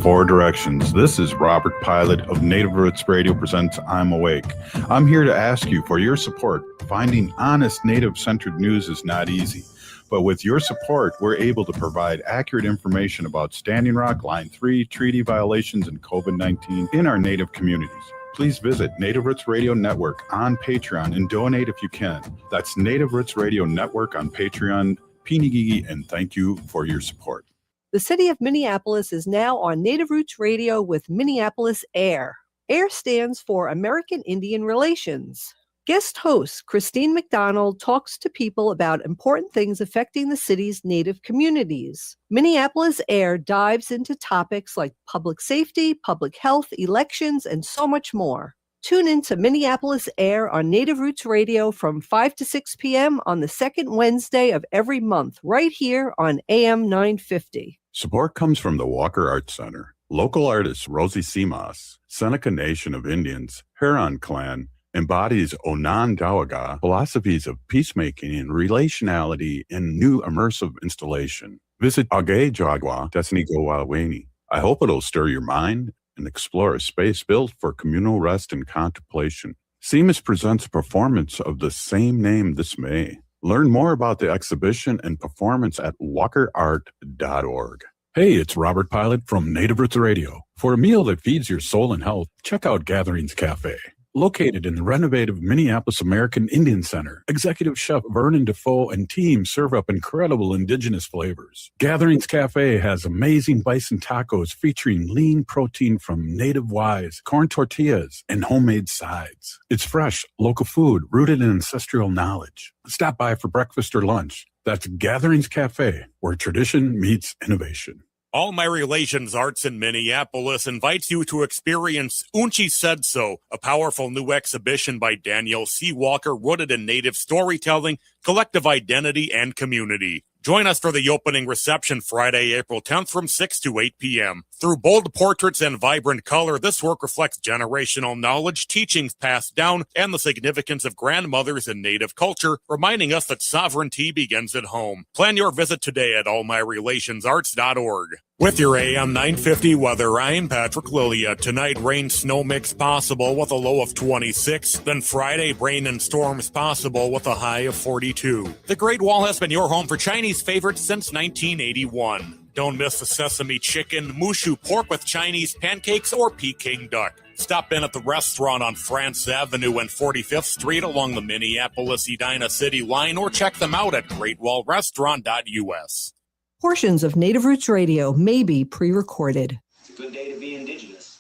Four Directions. This is Robert Pilot of Native Roots Radio presents I'm Awake. I'm here to ask you for your support. Finding honest Native-centered news is not easy, but with your support, we're able to provide accurate information about Standing Rock, Line 3, treaty violations, and COVID-19 in our Native communities. Please visit Native Roots Radio Network on Patreon and donate if you can. That's Native Roots Radio Network on Patreon. Pinigigi, and thank you for your support. The city of Minneapolis is now on Native Roots Radio with Minneapolis AIR. AIR stands for American Indian Relations. Guest host Christine McDonald talks to people about important things affecting the city's Native communities. Minneapolis AIR dives into topics like public safety, public health, elections, and so much more. Tune in to Minneapolis AIR on Native Roots Radio from 5 to 6 p.m. on the second Wednesday of every month, right here on AM 950. Support comes from the Walker Arts Center. Local artist Rosie Simas, Seneca Nation of Indians, Huron Clan, embodies Onondaga philosophies of peacemaking and relationality in new immersive installation. Visit Agejagwa Desnigowaweni. I hope it'll stir your mind and explore a space built for communal rest and contemplation. Simas presents a performance of the same name this May. Learn more about the exhibition and performance at walkerart.org. Hey, it's Robert Pilot from Native Roots Radio. For a meal that feeds your soul and health, check out Gatherings Cafe. Located in the renovative Minneapolis American Indian Center, Executive Chef Vernon Defoe and team serve up incredible indigenous flavors. Gatherings Cafe has amazing bison tacos featuring lean protein from native wise, corn tortillas, and homemade sides. It's fresh, local food rooted in ancestral knowledge. Stop by for breakfast or lunch. That's Gatherings Cafe, where tradition meets innovation. All My Relations Arts in Minneapolis invites you to experience Unchi Said So, a powerful new exhibition by Daniel C. Walker rooted in Native storytelling, collective identity, and community. Join us for the opening reception Friday, April 10th from 6 to 8 p.m. Through bold portraits and vibrant color, this work reflects generational knowledge, teachings passed down, and the significance of grandmothers in Native culture, reminding us that sovereignty begins at home. Plan your visit today at allmyrelationsarts.org. With your AM 950 weather, I'm Patrick Lilia. Tonight, rain snow mix possible with a low of 26. Then Friday, rain and storms possible with a high of 42. The Great Wall has been your home for Chinese favorites since 1981. Don't miss the sesame chicken, mushu pork with Chinese pancakes, or Peking duck. Stop in at the restaurant on France Avenue and 45th Street along the Minneapolis-Edina City line, or check them out at greatwallrestaurant.us. Portions of Native Roots Radio may be pre-recorded. It's a good day to be indigenous.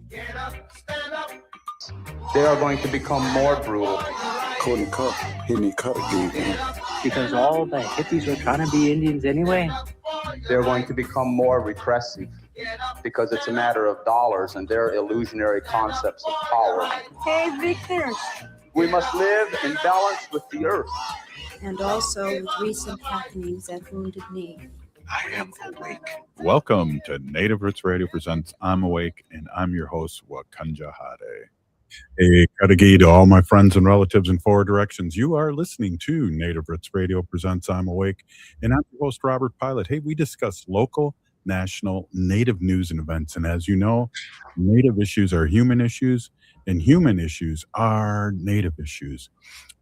Get up, stand up. They are going to become more brutal. Because all the hippies were trying to be Indians anyway. They're going to become more repressive because it's a matter of dollars and their illusionary concepts of power. Hey, Victor. We must live in balance with the earth. And also with recent happenings at Wounded Knee. I am awake. Welcome to Native Roots Radio presents I'm Awake, and I'm your host, Wakanja Hade. Hey, Kadagi to all my friends and relatives in Four Directions. You are listening to Native Roots Radio presents I'm Awake, and I'm your host, Robert Pilot. Hey, we discuss local, national, Native news and events, and as you know, Native issues are human issues, and human issues are Native issues.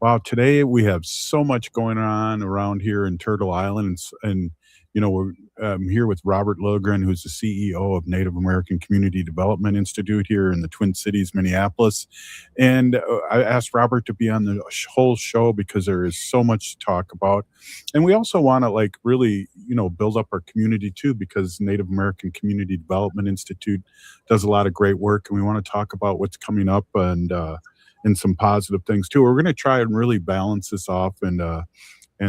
Wow, today we have so much going on around here in Turtle Island, and you know, we're here with Robert Lilligren, who's the CEO of Native American Community Development Institute here in the Twin Cities, Minneapolis. And I asked Robert to be on the whole show because there is so much to talk about. And we also want to really, build up our community too, because Native American Community Development Institute does a lot of great work. And we want to talk about what's coming up and some positive things too. We're going to try and really balance this off, and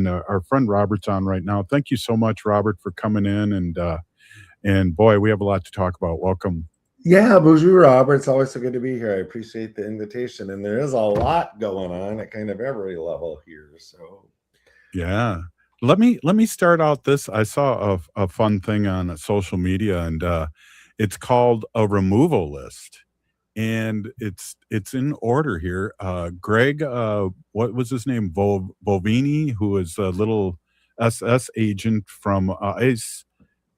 our friend Robert's on right now. Thank you so much, Robert, for coming in. And boy, we have a lot to talk about. Welcome. Yeah, bonjour, Robert. It's always so good to be here. I appreciate the invitation. And there is a lot going on at kind of every level here. So, yeah. Let me start out this. I saw a fun thing on social media, and it's called a removal list. And it's in order here. Greg, what was his name? Bovini, who was a little SS agent from ICE.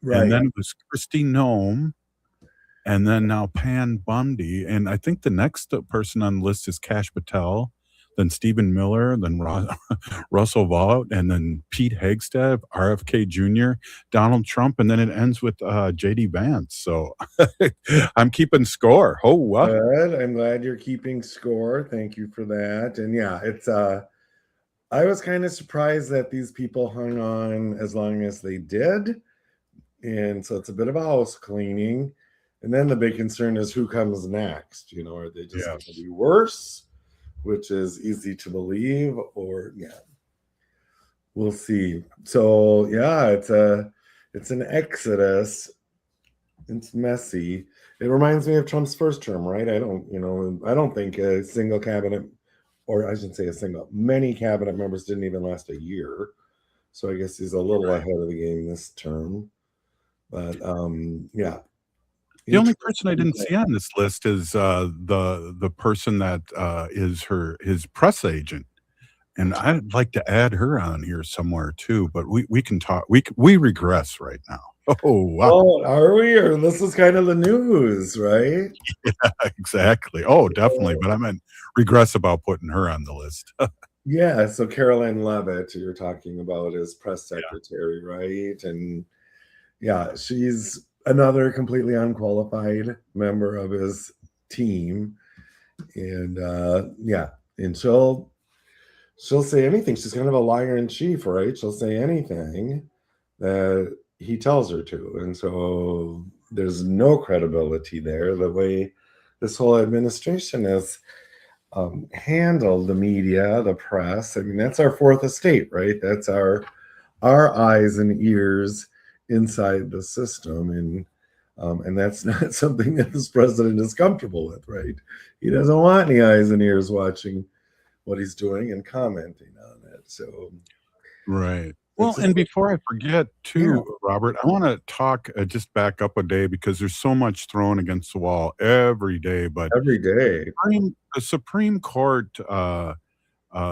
Right. And then it was Christy Nome, and then now Pan Bundy, and I think the next person on the list is Kash Patel, then Stephen Miller, then Russell Vought, and then Pete Hegseth, RFK Jr., Donald Trump, and then it ends with JD Vance. So I'm keeping score. Oh, wow. Good. I'm glad you're keeping score. Thank you for that. And yeah, it's I was kind of surprised that these people hung on as long as they did. And so it's a bit of a house cleaning. And then the big concern is who comes next. You know, are they just going to be worse, which is easy to believe, or we'll see. So yeah, it's an exodus. It's messy. It reminds me of Trump's first term, right? I don't think a single cabinet, or I should say many cabinet members didn't even last a year. So I guess he's a little ahead of the game this term. But yeah. The only person I didn't see on this list is the person that is his press agent, and I'd like to add her on here somewhere too. But we can talk. We regress right now. Oh wow! Oh, are we? Or this is kind of the news, right? Yeah, exactly. Oh, definitely. But I meant regress about putting her on the list. Yeah. So Caroline Leavitt, you're talking about, is press secretary, right? And yeah, she's another completely unqualified member of his team, and and she'll say anything. She's kind of a liar in chief, right? She'll say anything that he tells her to, and so there's no credibility there. The way this whole administration has handled the media, the press. I mean, that's our fourth estate, right? That's our eyes and ears inside the system, and that's not something that this president is comfortable with, right? He doesn't want any eyes and ears watching what he's doing and commenting on it. So right. Well, and before I forget too, Robert, I want to talk, just back up a day, because there's so much thrown against the wall every day. But every day, the Supreme Court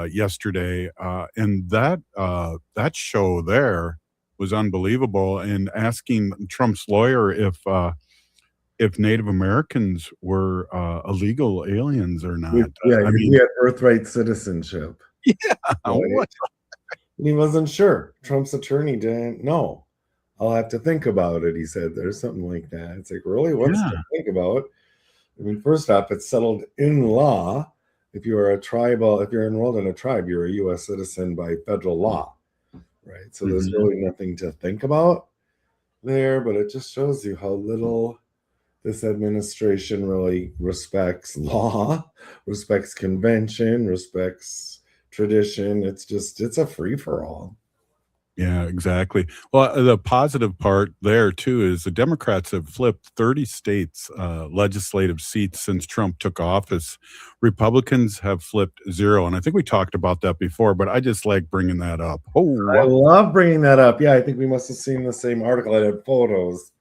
yesterday, and that show there was unbelievable, and asking Trump's lawyer if Native Americans were illegal aliens or not. I mean, he had birthright citizenship. Yeah, right? And he wasn't sure. Trump's attorney didn't know. I'll have to think about it, he said. There's something like that. It's like, really? What's to think about? I mean, first off, it's settled in law. If you're enrolled in a tribe, you're a U.S. citizen by federal law, right? So there's really nothing to think about there, but it just shows you how little this administration really respects law, respects convention, respects tradition. It's a free-for-all. Yeah, exactly. Well, the positive part there too is the Democrats have flipped 30 states legislative seats since Trump took office. Republicans have flipped 0, and I think we talked about that before, but I just like bringing that up. Oh, wow. I love bringing that up. Yeah, I think we must have seen the same article. I had photos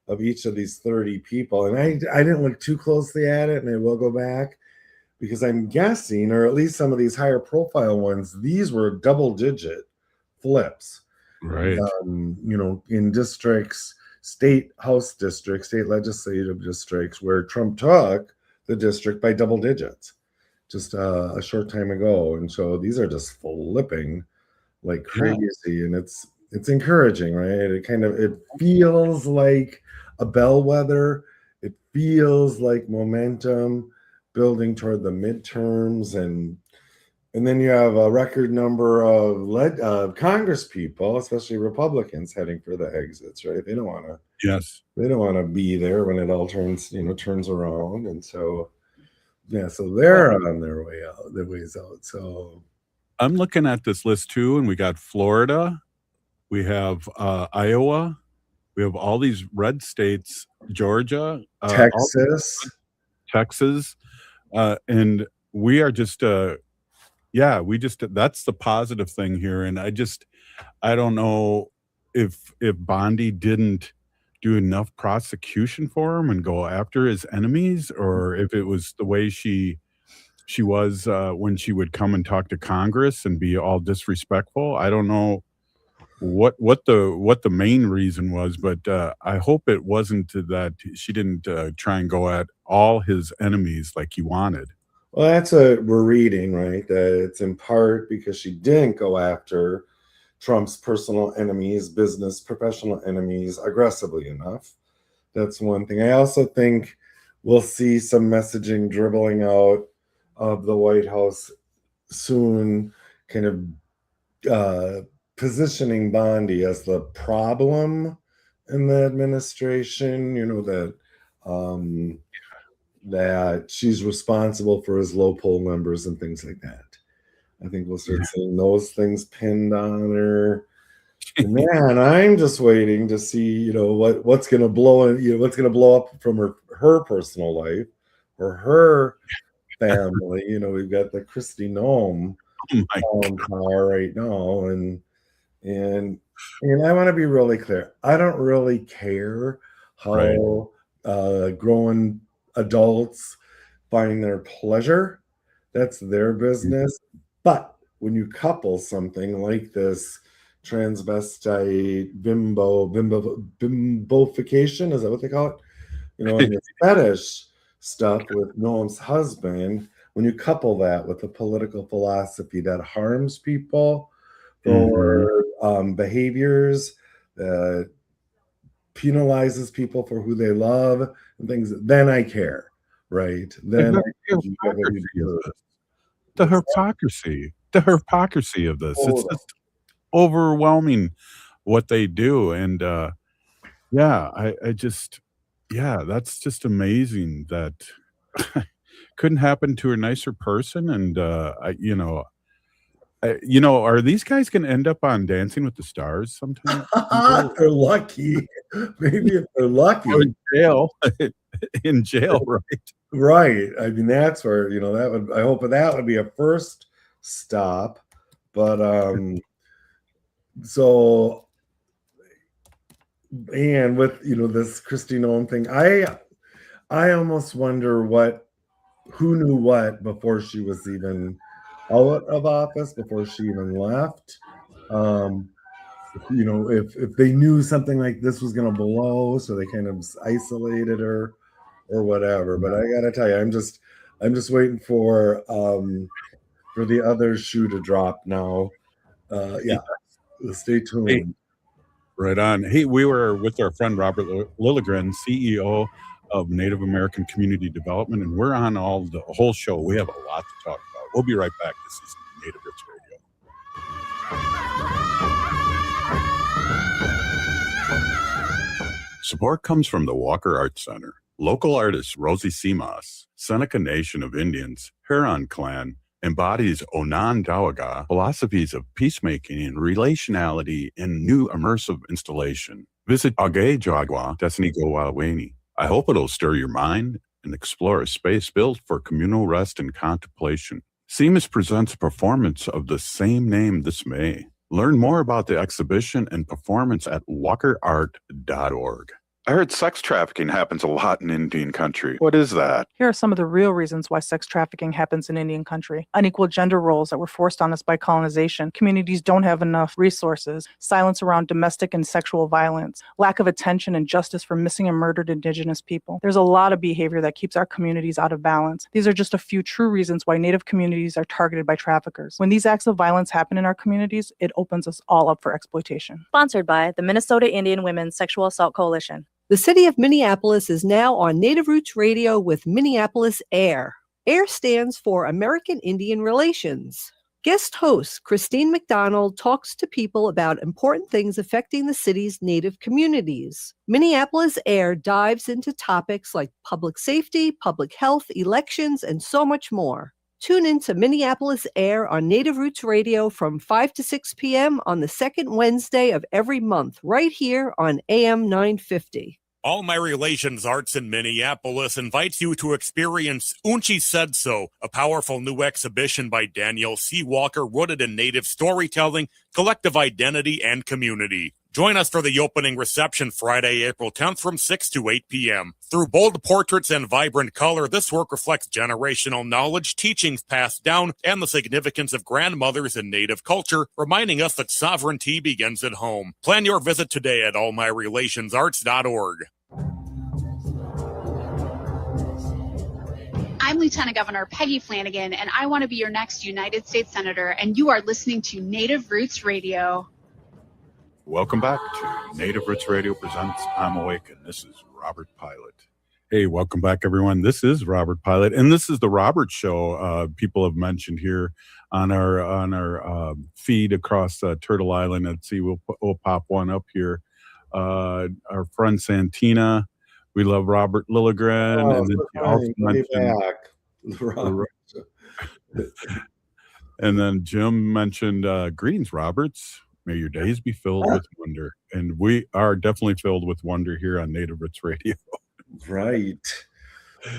of each of these 30 people, and I didn't look too closely at it, and I will go back, because I'm guessing, or at least some of these higher profile ones, these were double-digit flips, right? In districts, state house districts, state legislative districts, where Trump took the district by double digits just a short time ago. And so these are just flipping like crazy, and it's encouraging, right? It feels like a bellwether. It feels like momentum building toward the midterms, and then you have a record number of Congress people, especially Republicans, heading for the exits, right? They don't want to. Yes. They don't want to be there when it all turns around, and so so they're on their ways out. So I'm looking at this list too, and we got Florida, we have Iowa, we have all these red states, Georgia, Texas, and we are just that's the positive thing here. And I don't know if Bondi didn't do enough prosecution for him and go after his enemies, or if it was the way she was when she would come and talk to Congress and be all disrespectful. I don't know what the main reason was, but I hope it wasn't that she didn't try and go at all his enemies like he wanted. Well, that's what we're reading, right? That it's in part because she didn't go after Trump's personal enemies, business, professional enemies aggressively enough. That's one thing. I also think we'll see some messaging dribbling out of the White House soon, kind of positioning Bondi as the problem in the administration, that she's responsible for his low poll numbers and things like that. I think we'll start seeing those things pinned on her. And man, I'm just waiting to see, what's going to blow, what's going to blow up from her personal life or her family. We've got the Christy Nome power right now, and I want to be really clear. I don't really care how grown adults find their pleasure. That's their business. But when you couple something like this transvestite bimbofication, is that what they call it? And this fetish stuff with Noam's husband, when you couple that with a political philosophy that harms people for behaviors that penalizes people for who they love and things, then I care, right? Then the hypocrisy of this. It's just overwhelming what they do. And that's just amazing that couldn't happen to a nicer person. And are these guys going to end up on Dancing with the Stars sometime? They're lucky. Maybe if they're lucky. Or in jail. In jail, right? Right. I mean, that's where, I hope that would be a first stop. But and with, this Kristi Noem thing, I almost wonder who knew what before she was even out of office, before she even left. If they knew something like this was going to blow, so they kind of isolated her or whatever. But I gotta tell you, I'm just waiting for the other shoe to drop now. Stay tuned. Hey, right on. Hey, we were with our friend Robert Lilligren, CEO of Native American Community Development, and we're on the whole show. We have a lot to talk about. We'll be right back. This is Native Roots Radio. Support comes from the Walker Arts Center. Local artist Rosie Simas, Seneca Nation of Indians, Huron Clan, embodies Onondaga philosophies of peacemaking and relationality in new immersive installation. Visit Age Jagwa Desnigowaweni. I hope it'll stir your mind and explore a space built for communal rest and contemplation. Simas presents a performance of the same name this May. Learn more about the exhibition and performance at walkerart.org. I heard sex trafficking happens a lot in Indian country. What is that? Here are some of the real reasons why sex trafficking happens in Indian country. Unequal gender roles that were forced on us by colonization. Communities don't have enough resources. Silence around domestic and sexual violence. Lack of attention and justice for missing and murdered Indigenous people. There's a lot of behavior that keeps our communities out of balance. These are just a few true reasons why Native communities are targeted by traffickers. When these acts of violence happen in our communities, it opens us all up for exploitation. Sponsored by the Minnesota Indian Women's Sexual Assault Coalition. The city of Minneapolis is now on Native Roots Radio with Minneapolis AIR. AIR stands for American Indian Relations. Guest host Christine McDonald talks to people about important things affecting the city's Native communities. Minneapolis AIR dives into topics like public safety, public health, elections, and so much more. Tune in to Minneapolis AIR on Native Roots Radio from 5 to 6 p.m. on the second Wednesday of every month, right here on AM 950. All My Relations Arts in Minneapolis invites you to experience Unchi Said So, a powerful new exhibition by Daniel C. Walker rooted in Native storytelling, collective identity, and community. Join us for the opening reception Friday, April 10th from 6 to 8 p.m. Through bold portraits and vibrant color, this work reflects generational knowledge, teachings passed down, and the significance of grandmothers in Native culture, reminding us that sovereignty begins at home. Plan your visit today at allmyrelationsarts.org. I'm Lieutenant Governor Peggy Flanagan, and I want to be your next United States Senator, and you are listening to Native Roots Radio. Welcome back to Native Roots Radio presents I'm Awake, and this is Robert Pilot. Hey, welcome back, everyone. This is Robert Pilot, and this is the Robert Show. People have mentioned here on our feed across Turtle Island. Let's see, we'll pop one up here. Our friend Santina, we love Robert Lilligren, and then he also mentioned and then Jim mentioned greetings, Roberts. May your days be filled with wonder. And we are definitely filled with wonder here on Native Roots Radio. Right.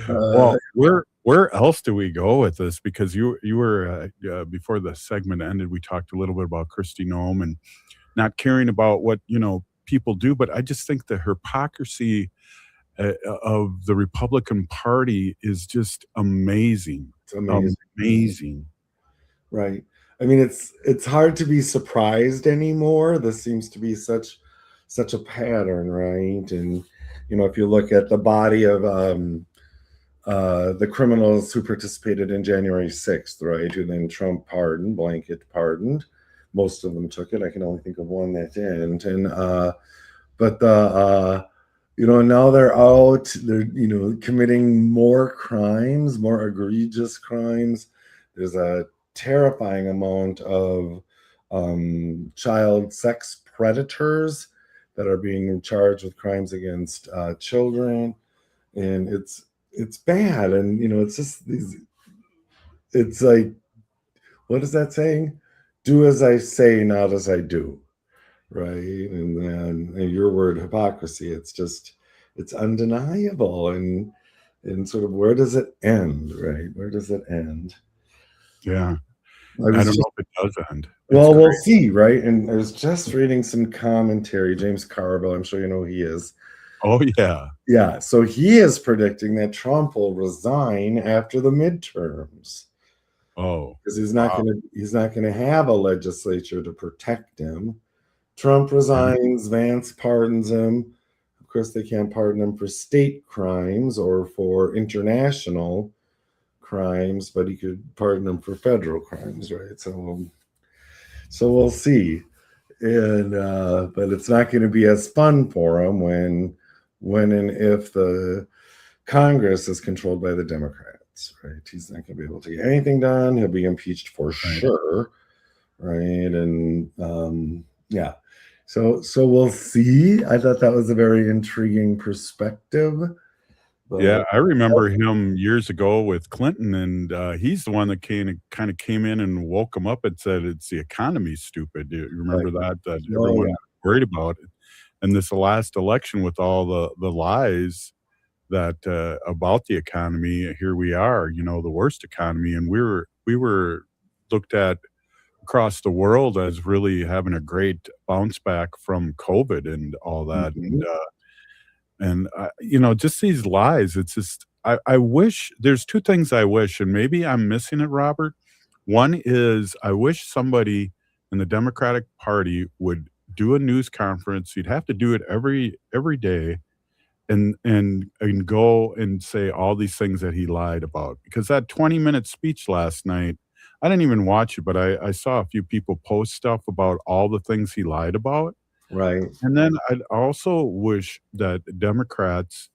Well, where else do we go with this? Because you were, before the segment ended, we talked a little bit about Kristi Noem and not caring about what, people do. But I just think the hypocrisy of the Republican Party is just amazing. It's amazing. Amazing. Right. I mean, it's hard to be surprised anymore. This seems to be such a pattern, right? And if you look at the body of the criminals who participated in January 6th, right, who then Trump pardoned, blanket pardoned, most of them took it. I can only think of one that didn't. And now they're out. They're committing more crimes, more egregious crimes. There's a terrifying amount of child sex predators that are being charged with crimes against children, and it's bad. And it's just it's like, what is that saying? Do as I say, not as I do, right? And then your word, hypocrisy, it's undeniable. And sort of, where does it end, right? Where does it end? Yeah. I don't know if it does end. Well, we'll see, right? And I was just reading some commentary. James Carville, I'm sure you know who he is. Oh, yeah. Yeah. So he is predicting that Trump will resign after the midterms. Oh. Because he's not going to have a legislature to protect him. Trump resigns, Vance pardons him. Of course, they can't pardon him for state crimes or for international crimes, but he could pardon them for federal crimes, right? So we'll see. And but it's not going to be as fun for him when and if the Congress is controlled by the Democrats, right? He's not going to be able to get anything done. He'll be impeached for sure, right? And yeah. So we'll see. I thought that was a very intriguing perspective. Yeah, I remember him years ago with Clinton, and he's the one that kind of came in and woke him up and said, it's the economy, stupid. You remember that everyone was worried about it. And this last election with all the lies that about the economy, here we are, the worst economy. And we were looked at across the world as really having a great bounce back from COVID and all that. Mm-hmm. And just these lies, it's just, I wish, there's two things I wish, and maybe I'm missing it, Robert. One is I wish somebody in the Democratic Party would do a news conference. You'd have to do it every day and go and say all these things that he lied about. Because that 20-minute speech last night, I didn't even watch it, but I saw a few people post stuff about all the things he lied about. Right. And then I'd also wish that Democrats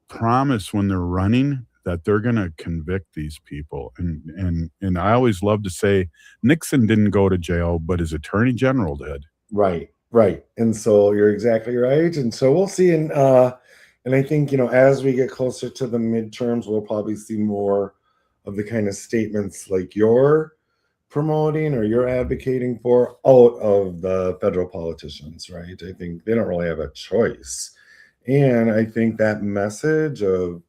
promise when they're running that they're going to convict these people. And I always love to say Nixon didn't go to jail, but his attorney general did. Right. And so you're exactly right. And so we'll see. And I think, as we get closer to the midterms, we'll probably see more of the kind of statements like you're promoting or you're advocating for out of the federal politicians, right? I think they don't really have a choice. And I think that message of,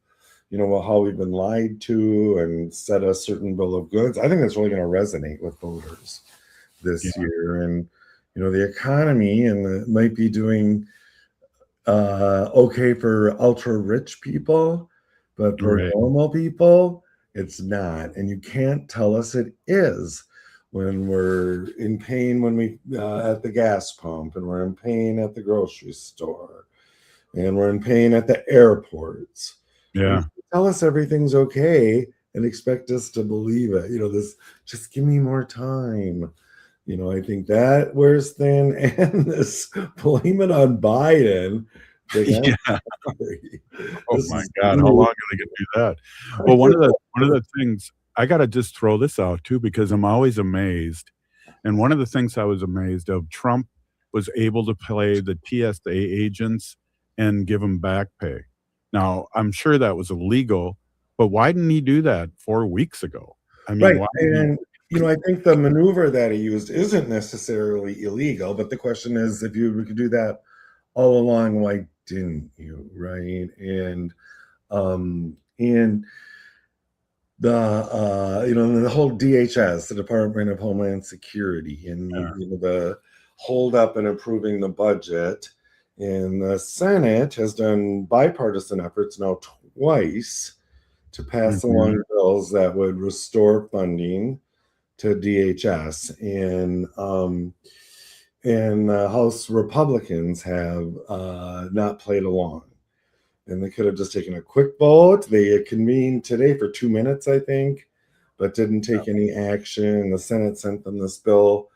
how we've been lied to and set a certain bill of goods, I think that's really going to resonate with voters this year. And, the economy, and it might be doing okay for ultra rich people, but for Right. normal people, it's not. And you can't tell us it is when we're in pain when we at the gas pump, and we're in pain at the grocery store, and we're in pain at the airports. Yeah. Tell us everything's okay and expect us to believe it. This, just give me more time. I think that wears thin, and this blame it on Biden. Yeah. Sorry. Oh This my is God, how long are they gonna do that? Well, one of the things I gotta just throw this out too, because I'm always amazed. And one of the things I was amazed of, Trump was able to play the TSA agents and give them back pay. Now, I'm sure that was illegal, but why didn't he do that 4 weeks ago? I mean, right. why didn't And I think the maneuver that he used isn't necessarily illegal, but the question is, if you could do that all along, why didn't you? Right. And the whole DHS, the Department of Homeland Security, and the hold up in approving the budget. And the Senate has done bipartisan efforts now twice to pass along bills that would restore funding to DHS. And House Republicans have not played along. And they could have just taken a quick vote. They convened today for 2 minutes, I think, but didn't take any action. The Senate sent them this bill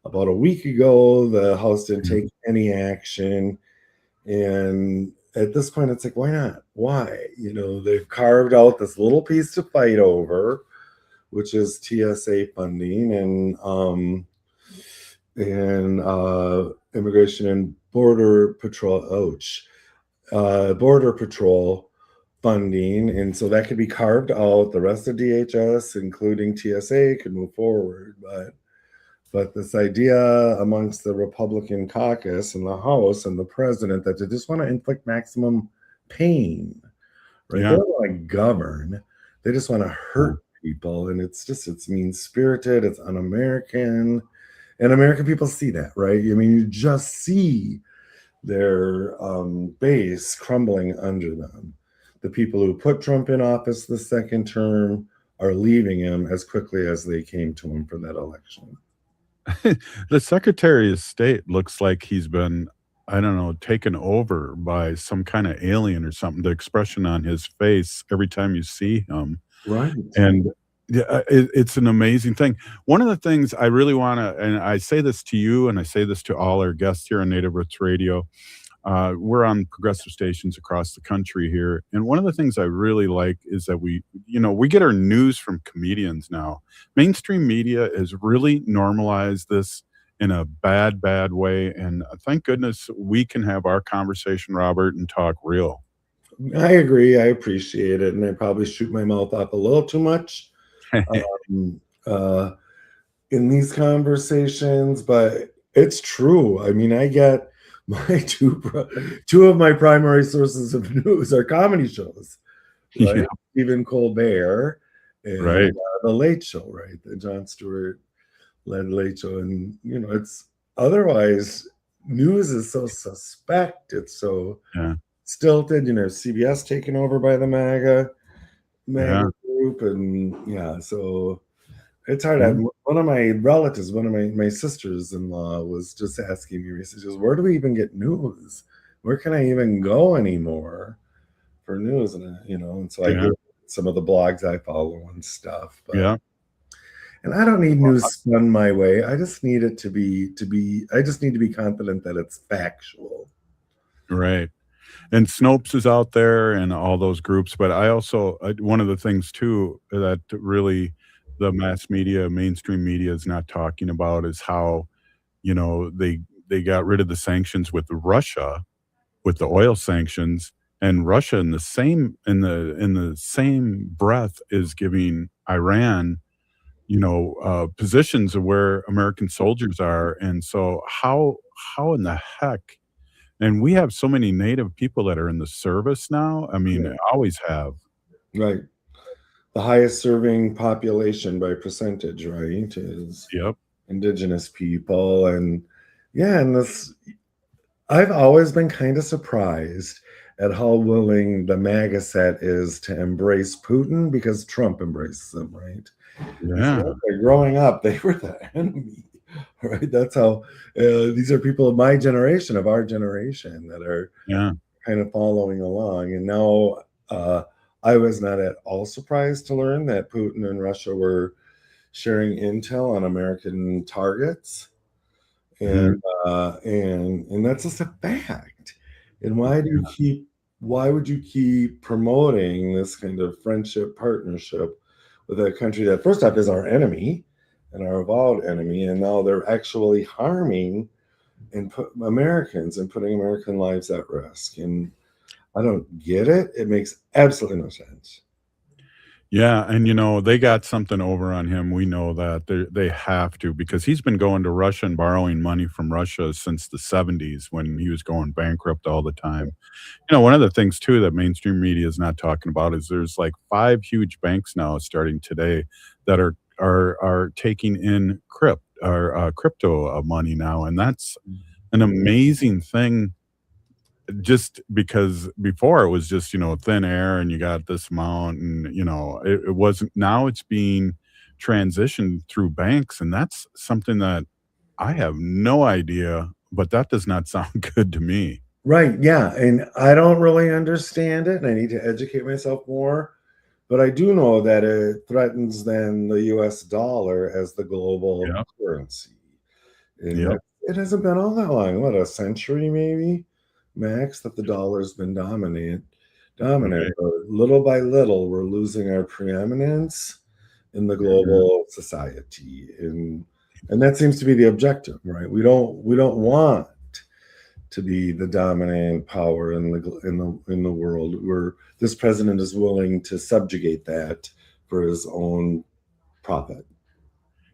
about a week ago. The House didn't take any action. And at this point, it's like, why not? Why? They've carved out this little piece to fight over, which is TSA funding and Immigration and Border Patrol. Border Patrol funding, and so that could be carved out. The rest of DHS, including TSA, could move forward, but this idea amongst the Republican caucus and the House and the president that they just want to inflict maximum pain, right? Yeah. They don't want to govern; they just want to hurt people, and it's mean-spirited, it's un-American, and American people see that, right? I mean, you just see their base crumbling under them. The people who put Trump in office the second term are leaving him as quickly as they came to him for that election. The Secretary of State looks like he's been, I don't know, taken over by some kind of alien or something. The expression on his face every time you see him. Right. And it's an amazing thing. One of the things I really want to, and I say this to you, and I say this to all our guests here on Native Roots Radio. We're on progressive stations across the country here, and one of the things I really like is that we get our news from comedians now. Mainstream media has really normalized this in a bad way, and thank goodness we can have our conversation, Robert, and talk real. I agree. I appreciate it, and I probably shoot my mouth off a little too much in these conversations, but it's true. I mean, I get my two of my primary sources of news are comedy shows, right? Yeah. Stephen Colbert and Right. The Late Show, right? The Jon Stewart led Late Show, and it's otherwise news is so suspect. It's so stilted. CBS taken over by the MAGA group, and so it's hard. One of my relatives, one of my sisters-in-law, was just asking me, she says, where do we even get news? Where can I even go anymore for news? And so I go some of the blogs I follow and stuff. But, and I don't need news spun my way. I just need it to be I just need to be confident that it's factual. Right. And Snopes is out there and all those groups. But I also, one of the things too, that really the mass media, mainstream media is not talking about is how, they got rid of the sanctions with Russia, with the oil sanctions, and Russia in the same breath is giving Iran, positions of where American soldiers are. And so how in the heck, and we have so many Native people that are in the service now. I mean, always have. Right. The highest serving population by percentage, right, is Indigenous people. And, Yeah, and I've always been kind of surprised at how willing the MAGA set is to embrace Putin because Trump embraces him, right? Yeah. So, okay, growing up, they were the enemy, right? That's how these are people of my generation, of our generation, that are kind of following along. And now I was not at all surprised to learn that Putin and Russia were sharing intel on American targets. And that's just a fact. And why would you keep promoting this kind of friendship partnership with a country that first off is our enemy and our avowed enemy, and now they're actually harming Americans and putting American lives at risk? And I don't get it. It makes absolutely no sense. Yeah, and they got something over on him. We know that they have to, because he's been going to Russia and borrowing money from Russia since the 70s when he was going bankrupt all the time. One of the things too that mainstream media is not talking about is there's like 5 huge banks now starting today that are taking in crypto money now, and that's an amazing thing. Just because before it was just thin air and you got this amount, and it wasn't. Now it's being transitioned through banks, and that's something that I have no idea, but that does not sound good to me. Right, yeah, and I don't really understand it, and I need to educate myself more, but I do know that it threatens then the US dollar as the global currency. And it hasn't been all that long, what, a century maybe max, that the dollar's been dominant. But little by little, we're losing our preeminence in the global society, and that seems to be the objective, right? We don't want to be the dominant power in the world. This president is willing to subjugate that for his own profit.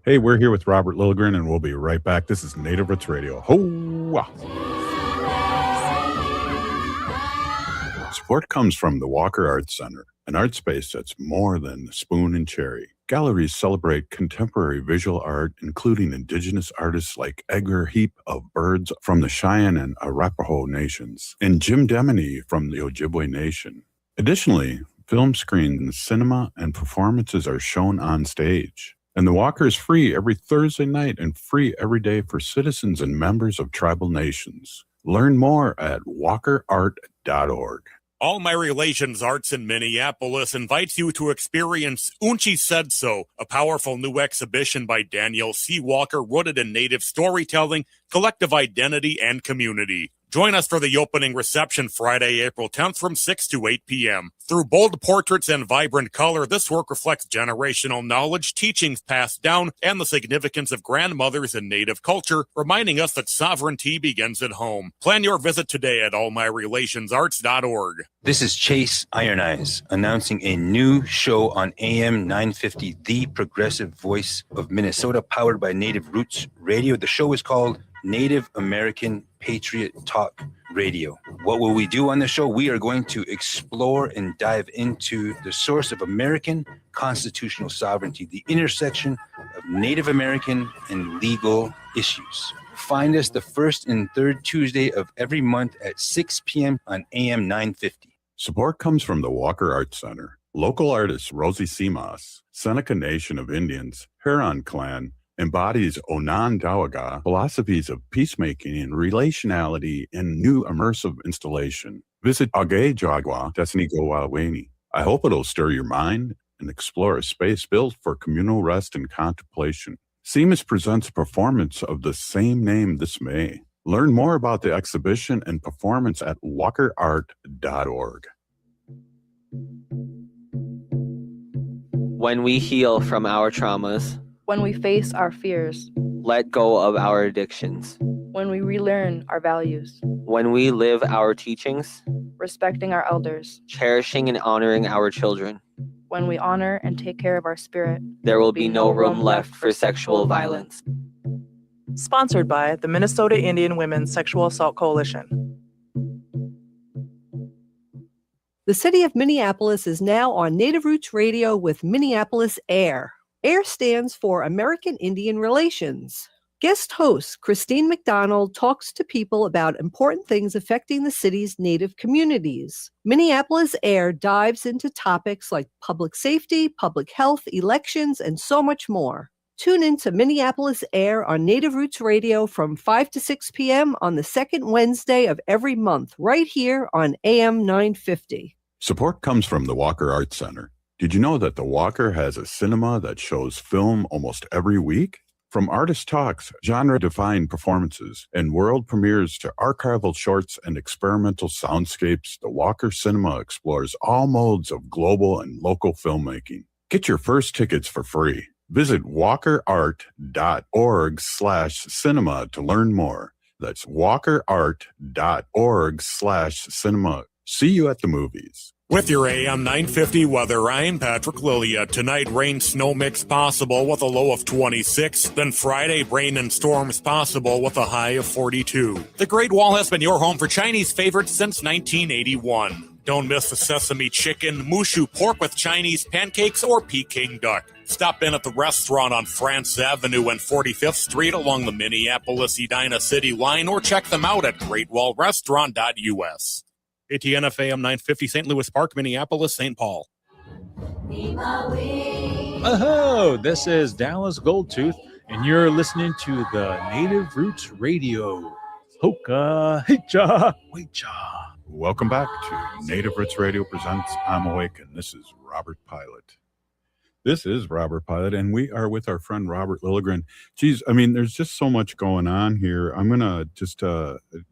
Hey, we're here with Robert Lilligren, and we'll be right back. This is Native Roots Radio. Ho-wah! Support comes from the Walker Arts Center, an art space that's more than the spoon and cherry. Galleries celebrate contemporary visual art, including Indigenous artists like Edgar Heap of birds from the Cheyenne and Arapaho nations, and Jim Demeny from the Ojibwe Nation. Additionally, film screens, cinema, and performances are shown on stage. And the Walker is free every Thursday night and free every day for citizens and members of tribal nations. Learn more at walkerart.org. All My Relations Arts in Minneapolis invites you to experience Unchi Said So, a powerful new exhibition by Daniel C. Walker rooted in Native storytelling, collective identity, and community. Join us for the opening reception Friday, April 10th from 6 to 8 p.m. Through bold portraits and vibrant color, this work reflects generational knowledge, teachings passed down, and the significance of grandmothers in Native culture, reminding us that sovereignty begins at home. Plan your visit today at allmyrelationsarts.org. This is Chase Iron Eyes announcing a new show on AM 950, the progressive voice of Minnesota, powered by Native Roots Radio. The show is called Native American Patriot Talk Radio. What will we do on the show? We are going to explore and dive into the source of American constitutional sovereignty, the intersection of Native American and legal issues. Find us the first and third Tuesday of every month at 6 p.m. on AM 950. Support comes from the Walker Arts Center. Local artist Rosie Simas, Seneca Nation of Indians, Huron Clan, embodies Onondaga philosophies of peacemaking and relationality in new immersive installation. Visit Age Jagwa Desnigowaweni. I hope it'll stir your mind and explore a space built for communal rest and contemplation. Simas presents a performance of the same name this May. Learn more about the exhibition and performance at walkerart.org. When we heal from our traumas, When we face our fears, let go of our addictions, when we relearn our values, when we live our teachings, respecting our elders, cherishing and honoring our children, when we honor and take care of our spirit, there will be no room left for sexual violence. Sponsored by the Minnesota Indian Women's Sexual Assault Coalition. The city of Minneapolis is now on Native Roots Radio with Minneapolis AIR. AIR stands for American Indian Relations. Guest host Christine McDonald talks to people about important things affecting the city's Native communities. Minneapolis Air dives into topics like public safety, public health, elections, and so much more. Tune in to Minneapolis Air on Native Roots Radio from 5 to 6 p.m. on the second Wednesday of every month, right here on AM 950. Support comes from the Walker Arts Center. Did you know that the Walker has a cinema that shows film almost every week? From artist talks, genre-defined performances, and world premieres to archival shorts and experimental soundscapes, the Walker Cinema explores all modes of global and local filmmaking. Get your first tickets for free. Visit walkerart.org/cinema to learn more. That's walkerart.org/cinema. See you at the movies. With your AM 950 weather, I'm Patrick Lilia. Tonight, rain, snow mix possible with a low of 26. Then Friday, rain and storms possible with a high of 42. The Great Wall has been your home for Chinese favorites since 1981. Don't miss the sesame chicken, mushu pork with Chinese pancakes, or Peking duck. Stop in at the restaurant on France Avenue and 45th Street along the Minneapolis-Edina City line, or check them out at greatwallrestaurant.us. ATNF AM 950, St. Louis Park, Minneapolis, St. Paul. Oh, this is Dallas Goldtooth, and you're listening to the Native Roots Radio. Hoka, hicha, wecha. Welcome back to Native Roots Radio presents I'm Awake, and this is Robert Pilot. This is Robert Pilot, and we are with our friend Robert Lilligren. Geez, I mean, there's just so much going on here. I'm going to just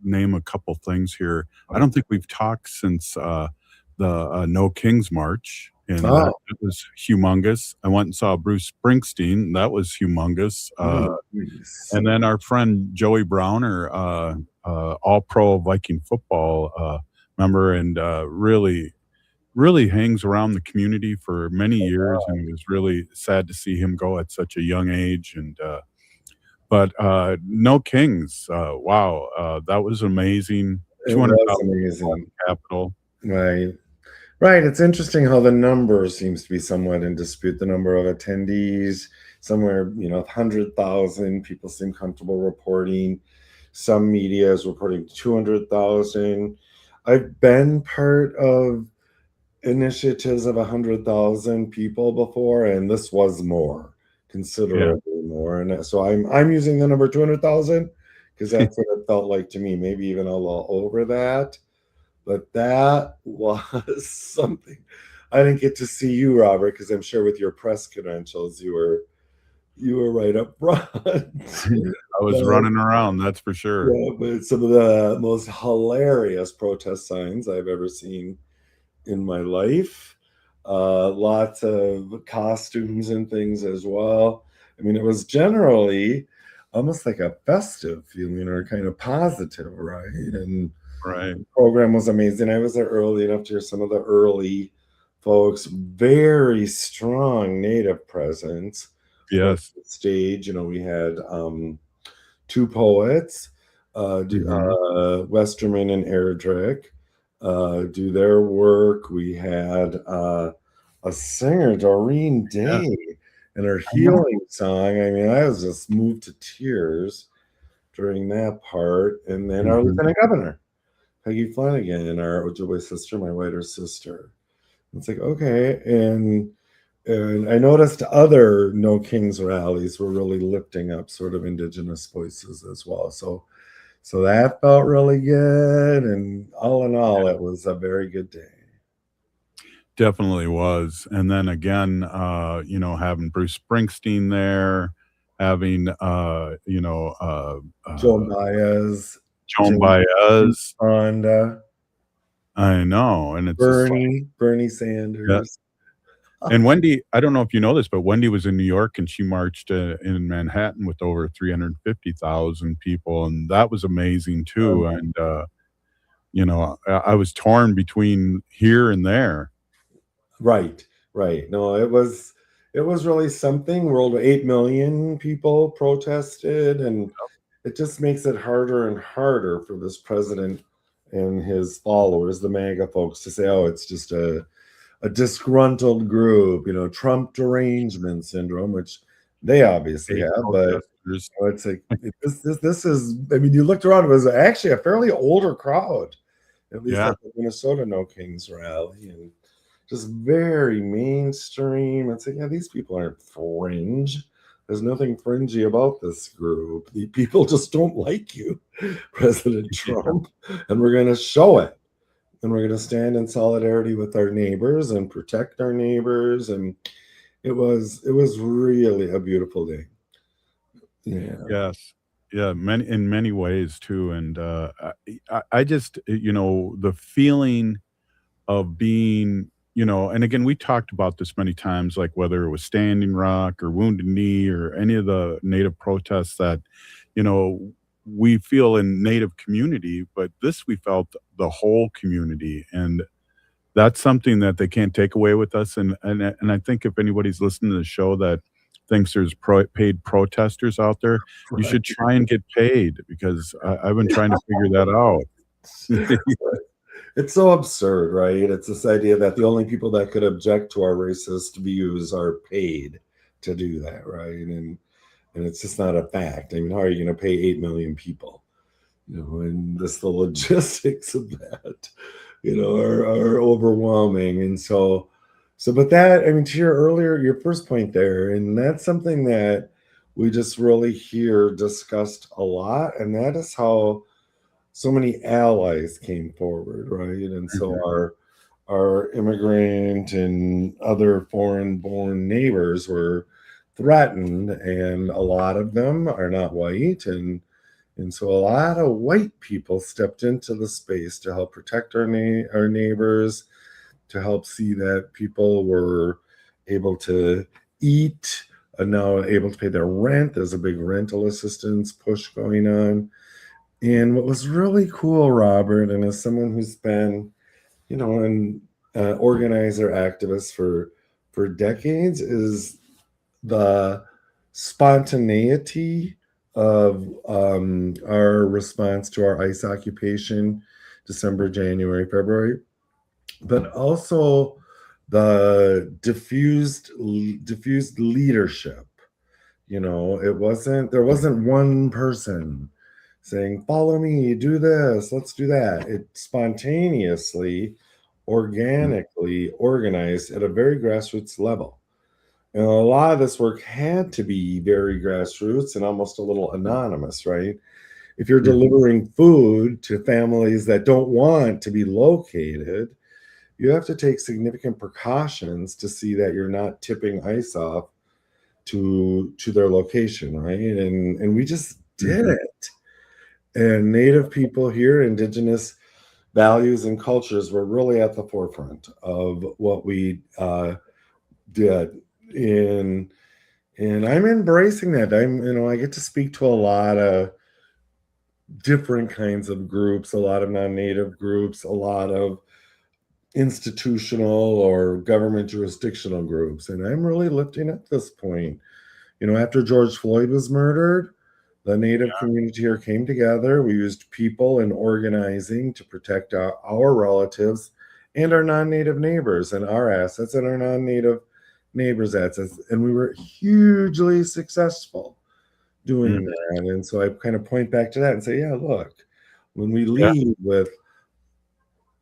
name a couple things here. I don't think we've talked since the No Kings March, and that was humongous. I went and saw Bruce Springsteen. That was humongous. And then our friend Joey Browner, all-pro Viking football member, and really hangs around the community for many years, and it was really sad to see him go at such a young age. And but No Kings, wow, that was amazing. 200,000 capital. Right. It's interesting how the number seems to be somewhat in dispute. The number of attendees, somewhere 100,000. People seem comfortable reporting. Some media is reporting 200,000. I've been part of initiatives of 100,000 people before, and this was more, considerably more. And so I'm using the number 200,000 because that's what it felt like to me. Maybe even a little over that, but that was something. I didn't get to see you, Robert, because I'm sure with your press credentials, you were right up front. I was running around, that's for sure. Yeah, but some of the most hilarious protest signs I've ever seen in my life. Lots of costumes and things as well. I mean, it was generally almost like a festive feeling, or kind of positive, right? And the program was amazing. I was there early enough to hear some of the early folks. Very strong Native presence. Yes. On the stage, we had two poets, Westerman and Erdrich, do their work. We had a singer, Doreen Day, and her healing song. I mean, I was just moved to tears during that part. And then our Lieutenant Governor, Peggy Flanagan, our Ojibwe sister, my White Earth sister. It's like, okay. And I noticed other No Kings rallies were really lifting up sort of Indigenous voices as well. So that felt really good, and all in all, it was a very good day. Definitely was. And then again, having Bruce Springsteen there, having Joan Baez, Fonda. I know, and it's Bernie Sanders. Yeah. And Wendy, I don't know if you know this, but Wendy was in New York, and she marched in Manhattan with over 350,000 people, and that was amazing too. And I was torn between here and there. Right. No, it was really something. World 8 million people protested, and it just makes it harder and harder for this president and his followers, the MAGA folks, to say, oh, it's just a disgruntled group, Trump derangement syndrome, which they obviously have, but There's It's like this is. I mean, you looked around; it was actually a fairly older crowd, at least Yeah. at the Minnesota No Kings rally, and just very mainstream. It's like, yeah, these people aren't fringe. There's nothing fringy about this group. The people just don't like you, President Trump, and we're going to show it. And we're going to stand in solidarity with our neighbors and protect our neighbors. And it was really a beautiful day. Yeah. Yes. Yeah, in many ways too. And I just, the feeling of being, and again, we talked about this many times, like whether it was Standing Rock or Wounded Knee or any of the Native protests that, we feel in Native community, but this we felt the whole community. And that's something that they can't take away with us. And I think if anybody's listening to the show that thinks there's paid protesters out there, you should try and get paid, because I've been trying to figure that out. It's so absurd, right? It's this idea that the only people that could object to our racist views are paid to do that, right? And it's just not a fact. I mean, how are you going to pay 8 million people? And the logistics of that, are overwhelming. And so, but that, I mean, to your first point there, and that's something that we just really hear discussed a lot, and that is how so many allies came forward, right? And so our immigrant and other foreign-born neighbors were threatened, and a lot of them are not white, and so a lot of white people stepped into the space to help protect our neighbors, to help see that people were able to eat and now able to pay their rent. There's a big rental assistance push going on. And what was really cool, Robert, and as someone who's been, an organizer activist for decades, is the spontaneity of our response to our ICE occupation, December, January, February, but also the diffused leadership. There wasn't one person saying, follow me, do this, let's do that. It spontaneously, organically organized at a very grassroots level. And a lot of this work had to be very grassroots and almost a little anonymous, right? If you're delivering food to families that don't want to be located, you have to take significant precautions to see that you're not tipping ICE off to their location, right? And we just did it. And Native people here, Indigenous values and cultures were really at the forefront of what we did. And I'm embracing that. I get to speak to a lot of different kinds of groups, a lot of non-Native groups, a lot of institutional or government jurisdictional groups. And I'm really lifting up this point. After George Floyd was murdered, the Native community here came together. We used people and organizing to protect our relatives and our non-Native neighbors and our assets and our non-Native neighbors' assets. And we were hugely successful doing that. And so I kind of point back to that and say, yeah, look, when we lead with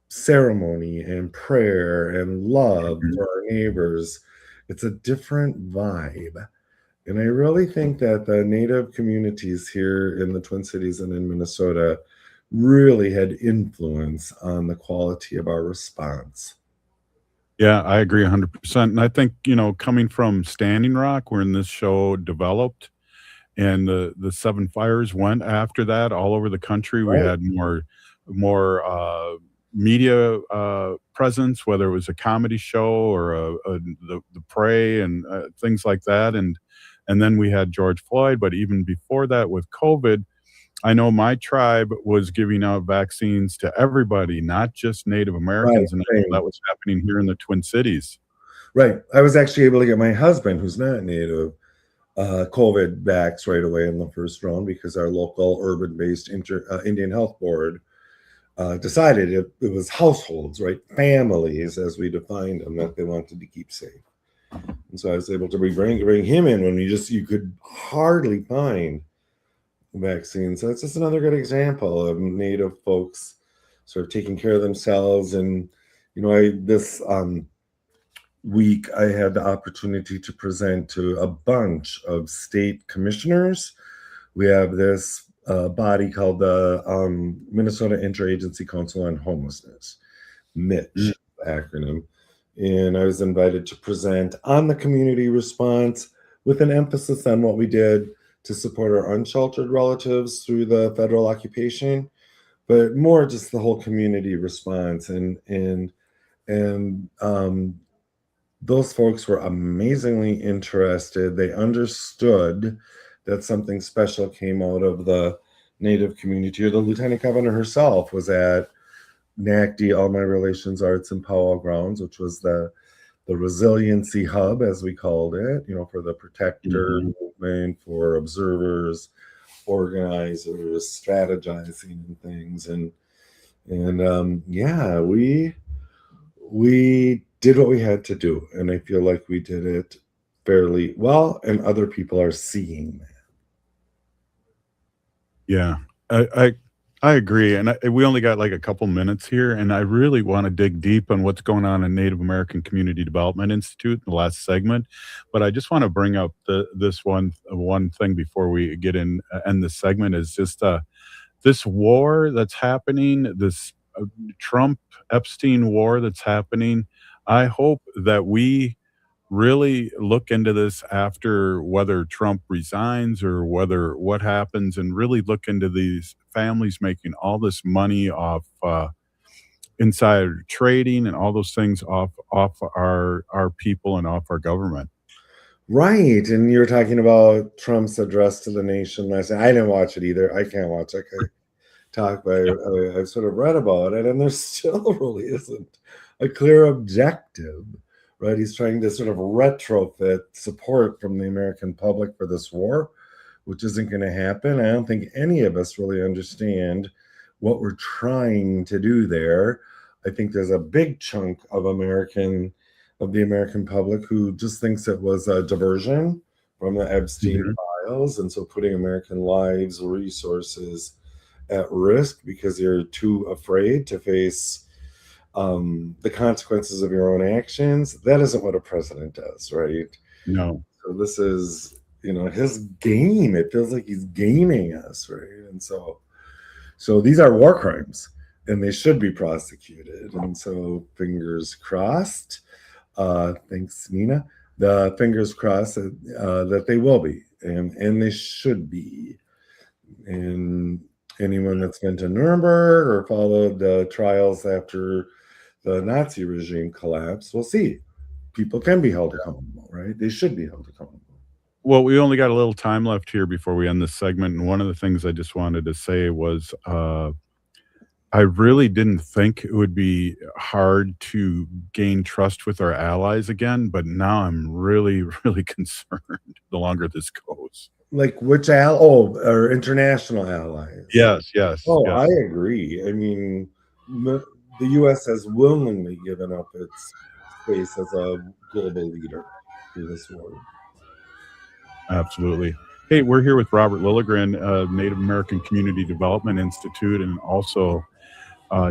ceremony and prayer and love for our neighbors, it's a different vibe. And I really think that the Native communities here in the Twin Cities and in Minnesota really had influence on the quality of our response. Yeah, I agree 100%. And I think, coming from Standing Rock, when this show developed and the 7 fires went after that all over the country, we had more media presence, whether it was a comedy show or the Prey and things like that. And then we had George Floyd, but even before that with COVID, I know my tribe was giving out vaccines to everybody, not just Native Americans, and that was happening here in the Twin Cities. Right. I was actually able to get my husband, who's not Native, COVID vax right away in the first round, because our local urban-based Indian Health Board decided it was households, right? Families, as we defined them, that they wanted to keep safe. And so I was able to bring him in when you could hardly find vaccines. So it's just another good example of Native folks sort of taking care of themselves. And, this week I had the opportunity to present to a bunch of state commissioners. We have this body called the Minnesota Interagency Council on Homelessness, MITCH acronym. And I was invited to present on the community response with an emphasis on what we did to support our unsheltered relatives through the federal occupation, but more just the whole community response. And those folks were amazingly interested. They understood that something special came out of the Native community. Or the Lieutenant Governor herself was at NACDI, All My Relations Arts and Powwow Grounds, which was the resiliency hub, as we called it, for the protector movement, for observers, organizers, strategizing and things. And we did what we had to do. And I feel like we did it fairly well, and other people are seeing that. Yeah, I agree. And we only got like a couple minutes here, and I really want to dig deep on what's going on in Native American Community Development Institute in the last segment. But I just want to bring up this one thing before we end this segment is just this war that's happening, this Trump Epstein war that's happening. I hope that we really look into this after whether Trump resigns or what happens, and really look into these families making all this money off insider trading and all those things off our people and off our government. Right. And you're talking about Trump's address to the nation last night. I didn't watch it either. I can't watch it. I talk, but I've sort of read about it, and there still really isn't a clear objective. Right, he's trying to sort of retrofit support from the American public for this war, which isn't going to happen. I don't think any of us really understand what we're trying to do there. I think there's a big chunk of the American public who just thinks it was a diversion from the Epstein files, and so putting American lives, resources at risk because you're too afraid to face the consequences of your own actions. That isn't what a president does, right? No. So this is, his game. It feels like he's gaming us, right? And so these are war crimes, and they should be prosecuted. And so fingers crossed. Thanks, Nina. The fingers crossed that they will be, and they should be. And anyone that's been to Nuremberg or followed the trials after the Nazi regime collapsed, we'll see. People can be held accountable, right? They should be held accountable. Well, we only got a little time left here before we end this segment. And one of the things I just wanted to say was I really didn't think it would be hard to gain trust with our allies again, but now I'm really, really concerned the longer this goes. Like which our international allies? Yes. Oh, yes. I agree. I mean, the U.S. has willingly given up its space as a global leader through this war. Absolutely. Hey, we're here with Robert Lilligren, Native American Community Development Institute, and also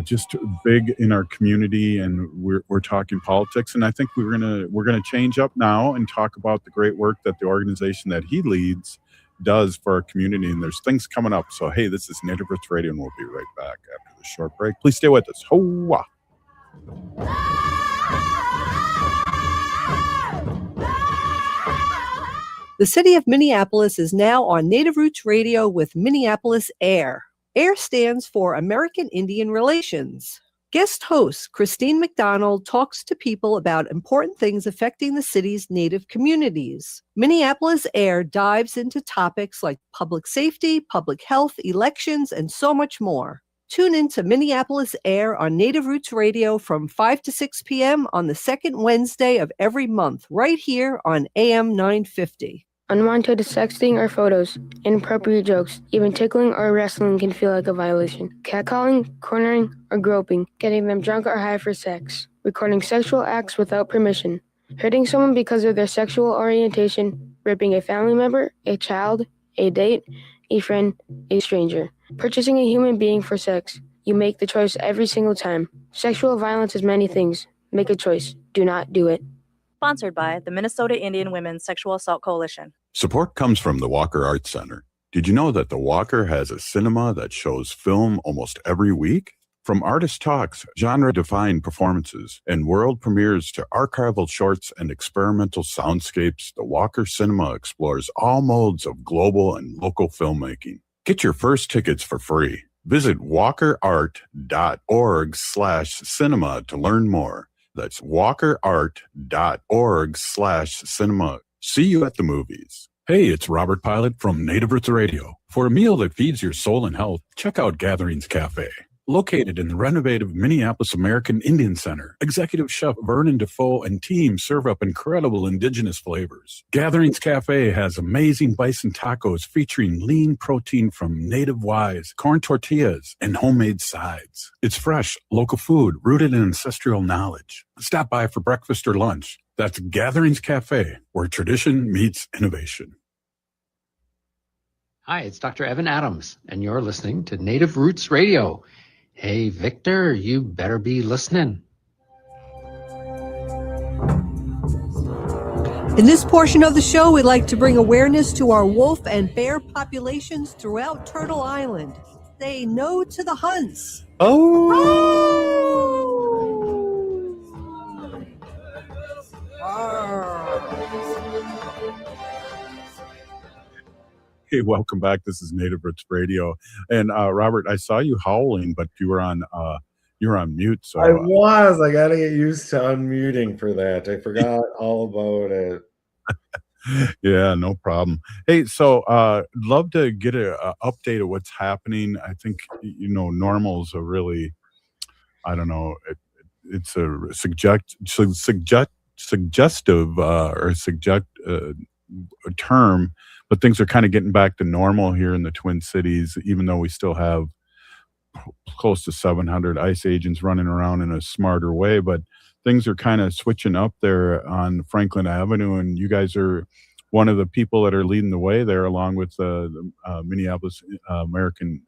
just big in our community, and we're talking politics. And I think we're gonna change up now and talk about the great work that the organization that he leads does for our community. And there's things coming up. So hey, this is Native Roots Radio, and we'll be right back after the short break. Please stay with us. Hoa! The city of Minneapolis is now on Native Roots Radio with Minneapolis AIR. AIR stands for American Indian Relations. Guest host Christine McDonald talks to people about important things affecting the city's Native communities. Minneapolis AIR dives into topics like public safety, public health, elections, and so much more. Tune in to Minneapolis AIR on Native Roots Radio from 5 to 6 p.m. on the second Wednesday of every month, right here on AM 950. Unwanted sexting or photos, inappropriate jokes, even tickling or wrestling can feel like a violation. Catcalling, cornering, or groping, getting them drunk or high for sex, recording sexual acts without permission, Hurting someone because of their sexual orientation, raping a family member, a child, a date, a friend, a stranger. Purchasing a human being for sex. You make the choice every single time. Sexual violence is many things. Make a choice. Do not do it. Sponsored by the Minnesota Indian Women's Sexual Assault Coalition. Support comes from the Walker Arts Center. Did you know that the Walker has a cinema that shows film almost every week? From artist talks, genre-defined performances, and world premieres to archival shorts and experimental soundscapes, the Walker Cinema explores all modes of global and local filmmaking. Get your first tickets for free. Visit walkerart.org/cinema to learn more. That's walkerart.org/cinema. See you at the movies. Hey, it's Robert Pilot from Native Roots Radio. For a meal that feeds your soul and health, check out Gatherings Cafe. Located in the renovative Minneapolis American Indian Center, Executive Chef Vernon Defoe and team serve up incredible indigenous flavors. Gatherings Cafe has amazing bison tacos featuring lean protein from native wise, corn tortillas, and homemade sides. It's fresh, local food rooted in ancestral knowledge. Stop by for breakfast or lunch. That's Gatherings Cafe, where tradition meets innovation. Hi, it's Dr. Evan Adams, and you're listening to Native Roots Radio. Hey, Victor, you better be listening. In this portion of the show, we'd like to bring awareness to our wolf and bear populations throughout Turtle Island. Say no to the hunts. Hey, welcome back. This is Native Roots Radio. And Robert, I saw you howling, but you were on mute. So I got to get used to unmuting for that. I forgot all about it. Yeah, no problem. Hey, so love to get a update of what's happening. I think normal's a really, I don't know, it's a suggestive term, but things are kind of getting back to normal here in the Twin Cities, even though we still have close to 700 ICE agents running around in a smarter way. But things are kind of switching up there on Franklin Avenue, and you guys are one of the people that are leading the way there, along with the Minneapolis American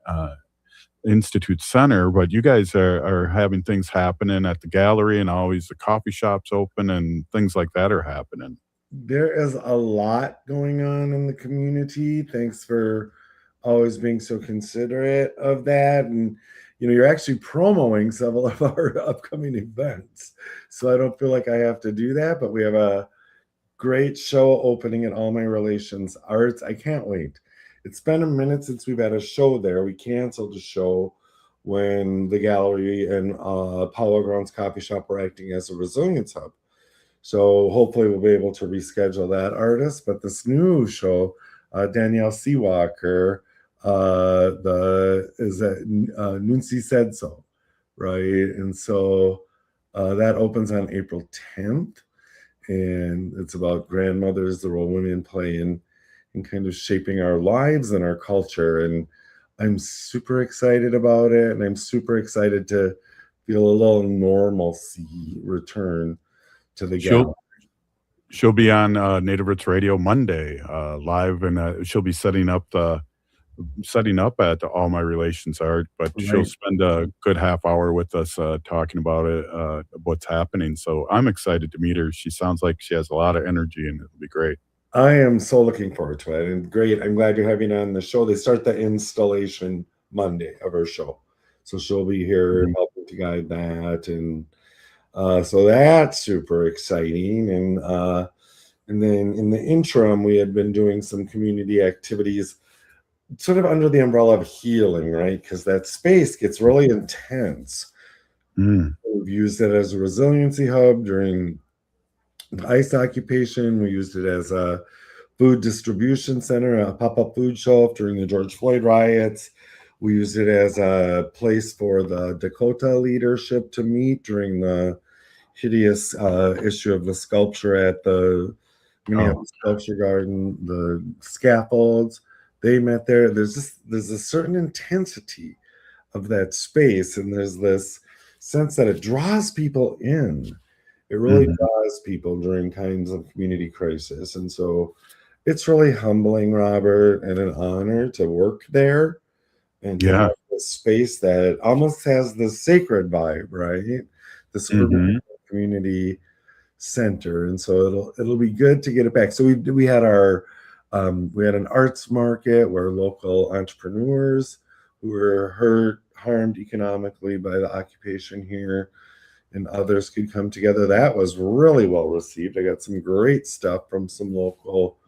Institute Center. But you guys are having things happening at the gallery, and always the coffee shops open, and things like that are happening. There is a lot going on in the community. Thanks for always being so considerate of that. And, you're actually promoting several of our upcoming events. So I don't feel like I have to do that, but we have a great show opening at All My Relations Arts. I can't wait. It's been a minute since we've had a show there. We canceled the show when the gallery and Powell Grounds Coffee Shop were acting as a resilience hub. So hopefully we'll be able to reschedule that artist. But this new show, Danielle Seawalker, Nunsi Said So, right? And so that opens on April 10th. And it's about grandmothers, the role women play in kind of shaping our lives and our culture. And I'm super excited about it. And I'm super excited to feel a little normalcy return to the gallery. She'll be on Native Roots Radio Monday live, and she'll be setting up at the All My Relations Art, but she'll spend a good half hour with us talking about it, what's happening. So I'm excited to meet her. She sounds like she has a lot of energy, and it'll be great. I am so looking forward to it, and great. I'm glad you're having on the show. They start the installation Monday of her show, so she'll be here helping to guide that, and so that's super exciting. And then in the interim, we had been doing some community activities sort of under the umbrella of healing, right? Because that space gets really intense. We've used it as a resiliency hub during the ICE occupation. We used it as a food distribution center, a pop-up food shelf during the George Floyd riots. We used it as a place for the Dakota leadership to meet during the hideous issue of the sculpture at the Minneapolis Sculpture Garden, the scaffolds. They met there. There's a certain intensity of that space, and there's this sense that it draws people in. It really Mhm. draws people during times of community crisis. And so it's really humbling, Robert, and an honor to work there and to Yeah. have this space that almost has the sacred vibe, right? This urban Mhm. community center. And so it'll be good to get it back. So we had our we had an arts market where local entrepreneurs who were harmed economically by the occupation here and others could come together. That was really well received. I got some great stuff from some local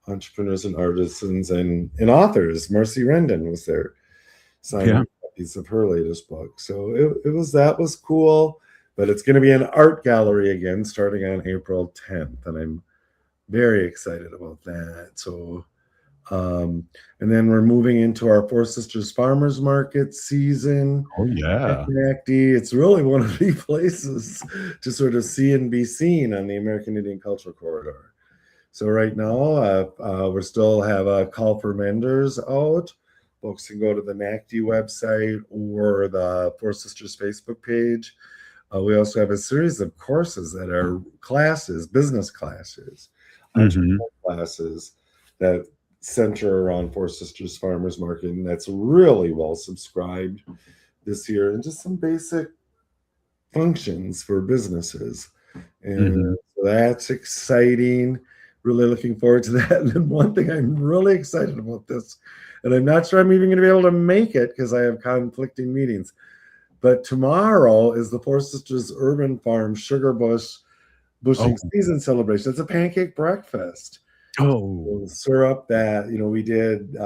entrepreneurs and artisans and authors. Marcy Rendon was there signing Yeah. copies of her latest book. So that was cool. But it's going to be an art gallery again starting on April 10th, and I'm very excited about that. So, and then we're moving into our Four Sisters Farmers Market season Oh, at yeah. NACDI. It's really one of the places to sort of see and be seen on the American Indian Cultural Corridor. So right now, we still have a call for vendors out. Folks can go to the NACDI website or the Four Sisters Facebook page. We also have a series of courses that are classes, business classes, Mhm. entrepreneur classes that center around Four Sisters Farmers Market, and that's really well subscribed this year, and just some basic functions for businesses. And Mhm. so that's exciting. Really looking forward to that. And then one thing I'm really excited about this, and I'm not sure I'm even going to be able to make it because I have conflicting meetings. But tomorrow is the Four Sisters Urban Farm Sugar Bushing Oh. Season Celebration. It's a pancake breakfast. Oh. So syrup that, we did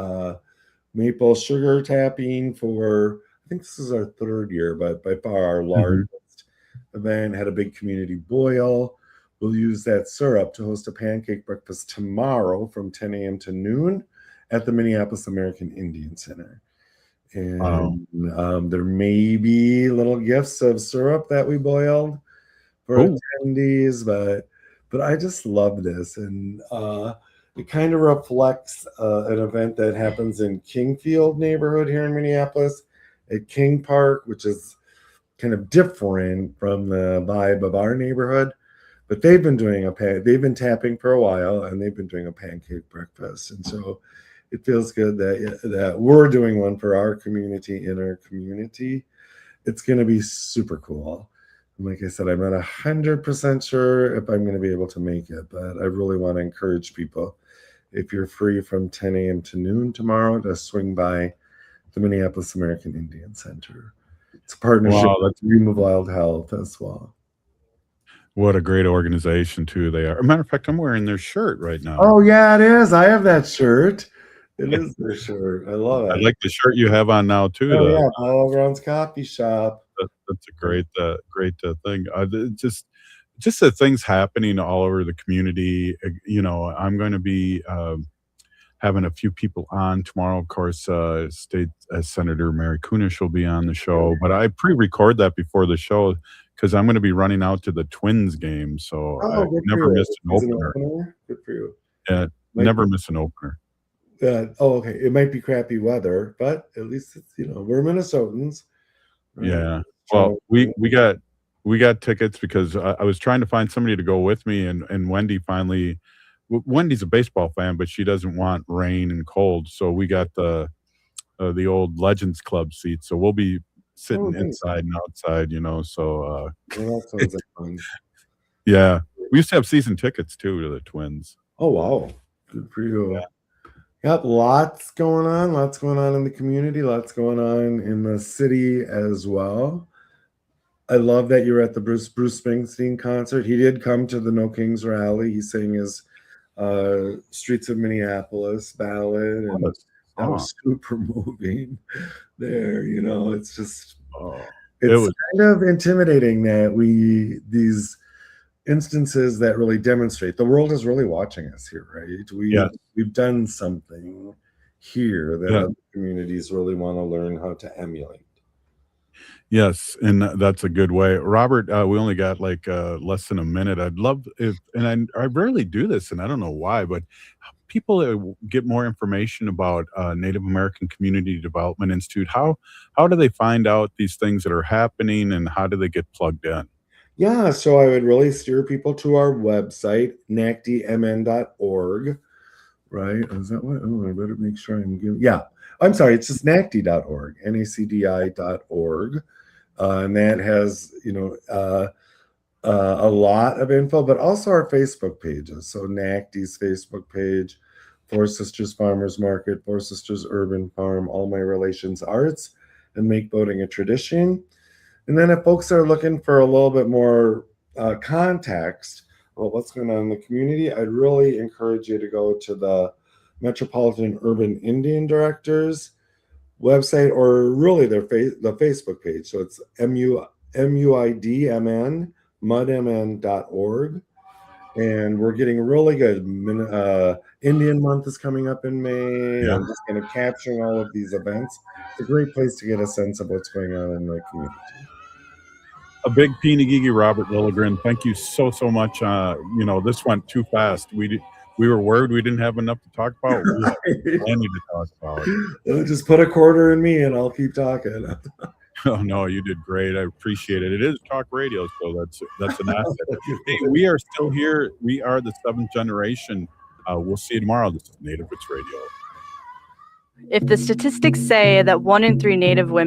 maple sugar tapping for, I think this is our third year, but by far our largest event. Had a big community boil. We'll use that syrup to host a pancake breakfast tomorrow from 10 a.m. to noon at the Minneapolis American Indian Center. Wow. And there may be little gifts of syrup that we boiled for Oh. attendees, but I just love this, and it kind of reflects an event that happens in Kingfield neighborhood here in Minneapolis at King Park, which is kind of different from the vibe of our neighborhood. But they've been tapping for a while, and they've been doing a pancake breakfast, and so it feels good that we're doing one for our community in our community. It's going to be super cool. And like I said, I'm not 100% sure if I'm going to be able to make it, but I really want to encourage people, if you're free from 10 a.m. to noon tomorrow, to swing by the Minneapolis American Indian Center. It's a partnership Wow, with Dream of Wild Health as well. What a great organization too they are. As a matter of fact, I'm wearing their shirt right now. Oh yeah, it is. I have that shirt. It is their shirt. I love I it. like the shirt you have on now too. Oh yeah, Battlegrounds Coffee Shop. That's a great thing. Just the things happening all over the community. I'm going to be having a few people on tomorrow. Of course, State Senator Mary Kunesh will be on the show, but I pre-record that before the show because I'm going to be running out to the Twins game, so I good never for you. missed an Is it opener. Good for you. Yeah, never miss an opener. Okay. It might be crappy weather, but at least it's, we're Minnesotans. Right? Yeah. Well, we got tickets because I was trying to find somebody to go with me, and Wendy finally. Wendy's a baseball fan, but she doesn't want rain and cold, so we got the old Legends Club seats. So we'll be sitting inside and outside, So that sounds like fun. Yeah, we used to have season tickets too to the Twins. Oh wow, good for you. Got lots going on in the community, lots going on in the city as well. I love that you're at the Bruce Springsteen concert. He did come to the No Kings rally. He sang his Streets of Minneapolis ballad, and that was super moving there. It's just it's kind of intimidating that these instances that really demonstrate the world is really watching us here, right? We've done something here that other communities really want to learn how to emulate. Yes, and that's a good way. Robert, we only got like less than a minute. I'd love if, and I rarely do this, and I don't know why, but people get more information about Native American Community Development Institute. How do they find out these things that are happening, and how do they get plugged in? Yeah, so I would really steer people to our website, nacdmn.org. Right? Is that what? Oh, I better make sure I'm giving. Yeah, I'm sorry. It's just nacdi.org, nacdi.org. And that has, a lot of info, but also our Facebook pages. So NACDI's Facebook page, Four Sisters Farmers Market, Four Sisters Urban Farm, All My Relations Arts, and Make Boating a Tradition. And then if folks are looking for a little bit more context about what's going on in the community, I'd really encourage you to go to the Metropolitan Urban Indian Directors website, or really the Facebook page. So it's MUIDMN, mudmn.org. And we're getting really good. Indian Month is coming up in May. Yeah. I'm just kind of capturing all of these events. It's a great place to get a sense of what's going on in the community. A big Pinagigi, Robert Lilligren. Thank you so much. This went too fast. We were worried we didn't have enough to talk about. We have plenty to talk about. Just put a quarter in me and I'll keep talking. Oh no, you did great. I appreciate it. It is talk radio, so that's an asset. Hey, we are still here. We are the seventh generation. We'll see you tomorrow. This is Native Roots Radio. If the statistics say that 1 in 3 Native women